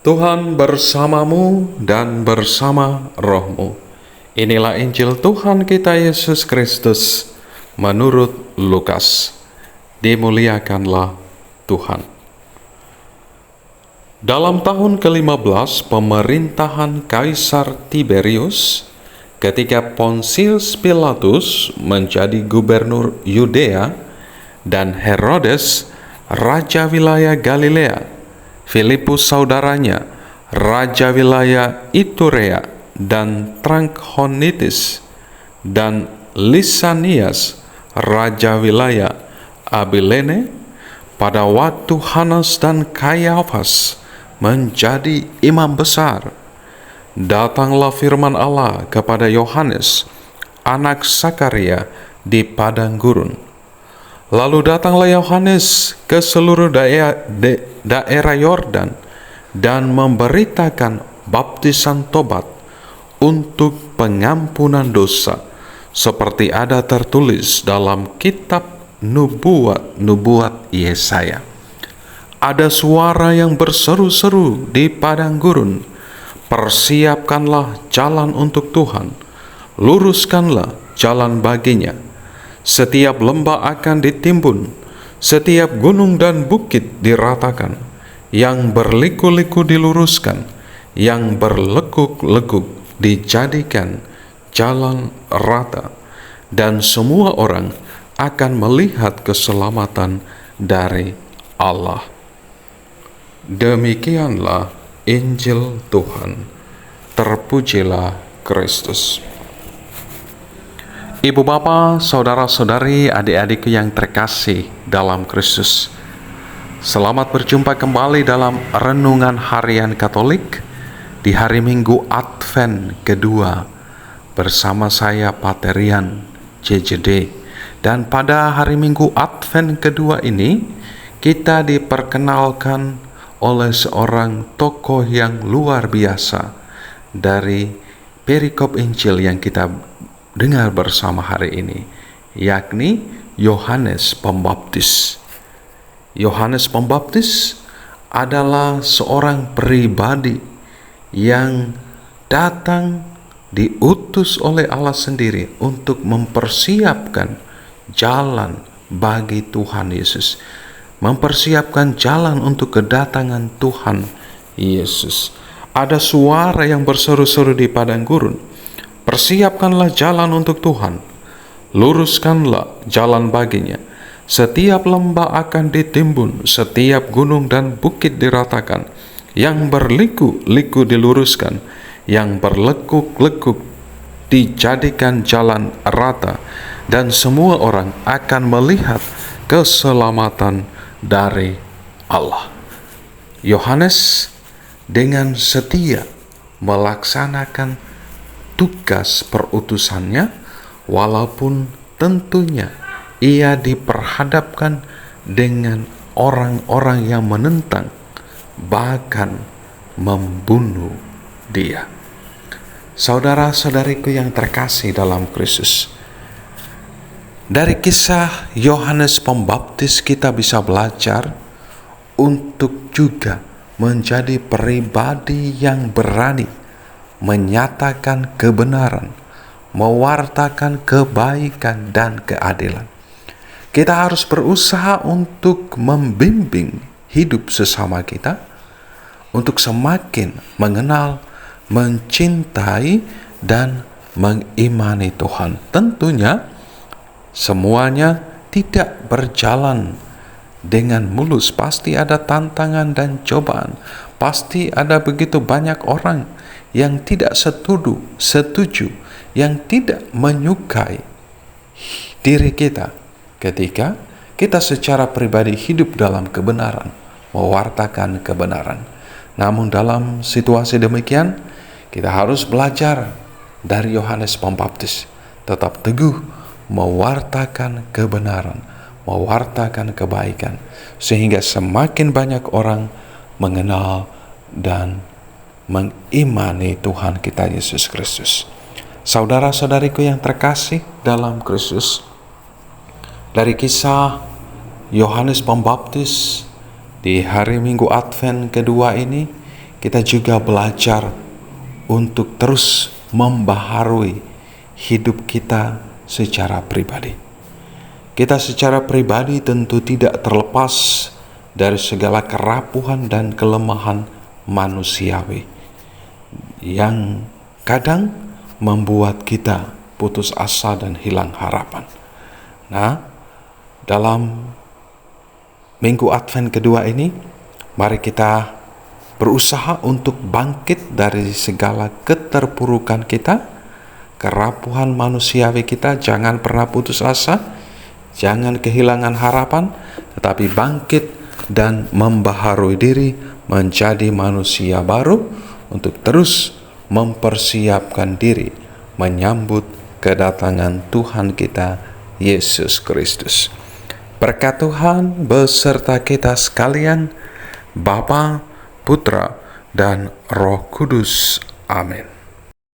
Tuhan bersamamu dan bersama rohmu. Inilah Injil Tuhan kita Yesus Kristus menurut Lukas. Dimuliakanlah Tuhan. Dalam tahun ke-15 pemerintahan Kaisar Tiberius, ketika Pontius Pilatus menjadi gubernur Yudea dan Herodes raja wilayah Galilea, Filipus saudaranya, raja wilayah Iturea dan Trachonitis, dan Lisanias, raja wilayah Abilene, pada waktu Hanas dan Kayafas menjadi imam besar, datanglah firman Allah kepada Yohanes, anak Sakaria, di padang gurun. Lalu datanglah Yohanes ke seluruh daerah Yordan dan memberitakan baptisan tobat untuk pengampunan dosa, seperti ada tertulis dalam kitab nubuat Yesaya. Ada suara yang berseru-seru di padang gurun, "Persiapkanlah jalan untuk Tuhan, luruskanlah jalan baginya. Setiap lembah akan ditimbun, setiap gunung dan bukit diratakan, yang berliku-liku diluruskan, yang berlekuk-lekuk dijadikan jalan rata, dan semua orang akan melihat keselamatan dari Allah." Demikianlah Injil Tuhan. Terpujilah Kristus. Ibu bapa, saudara-saudari, adik-adikku yang terkasih dalam Kristus, selamat berjumpa kembali dalam Renungan Harian Katolik di hari Minggu Advent kedua bersama saya Pater Rian JJD. Dan pada hari Minggu Advent kedua ini kita diperkenalkan oleh seorang tokoh yang luar biasa dari perikop Injil yang kita dengar bersama hari ini, yakni Yohanes Pembaptis. Yohanes Pembaptis adalah seorang pribadi yang datang diutus oleh Allah sendiri untuk mempersiapkan jalan bagi Tuhan Yesus, mempersiapkan jalan untuk kedatangan Tuhan Yesus. Ada suara yang berseru-seru di padang gurun, "Persiapkanlah jalan untuk Tuhan, luruskanlah jalan baginya. Setiap lembah akan ditimbun, setiap gunung dan bukit diratakan, yang berliku-liku diluruskan, yang berlekuk-lekuk dijadikan jalan rata, dan semua orang akan melihat keselamatan dari Allah." Yohanes dengan setia melaksanakan tugas perutusannya, walaupun tentunya ia diperhadapkan dengan orang-orang yang menentang, bahkan membunuh dia. Saudara-saudariku yang terkasih dalam Kristus, dari kisah Yohanes Pembaptis kita bisa belajar untuk juga menjadi pribadi yang berani menyatakan kebenaran, mewartakan kebaikan dan keadilan. Kita harus berusaha untuk membimbing hidup sesama kita, untuk semakin mengenal, mencintai, dan mengimani Tuhan. Tentunya semuanya tidak berjalan dengan mulus, pasti ada tantangan dan cobaan, pasti ada begitu banyak orang yang tidak setuju, yang tidak menyukai diri kita ketika kita secara pribadi hidup dalam kebenaran, mewartakan kebenaran. Namun dalam situasi demikian, kita harus belajar dari Yohanes Pembaptis, tetap teguh mewartakan kebenaran, mewartakan kebaikan, sehingga semakin banyak orang mengenal dan mengimani Tuhan kita Yesus Kristus. Saudara-saudariku yang terkasih dalam Kristus, dari kisah Yohanes Pembaptis di hari Minggu Advent kedua ini, kita juga belajar untuk terus membaharui hidup kita secara pribadi. Kita secara pribadi tentu tidak terlepas dari segala kerapuhan dan kelemahan manusiawi yang kadang membuat kita putus asa dan hilang harapan. Nah, dalam Minggu Advent kedua ini, mari kita berusaha untuk bangkit dari segala keterpurukan kita, kerapuhan manusiawi kita. Jangan pernah putus asa, jangan kehilangan harapan, tetapi bangkit dan membaharui diri menjadi manusia baru untuk terus mempersiapkan diri menyambut kedatangan Tuhan kita Yesus Kristus. Berkat Tuhan beserta kita sekalian, Bapa, Putra, dan Roh Kudus. Amin.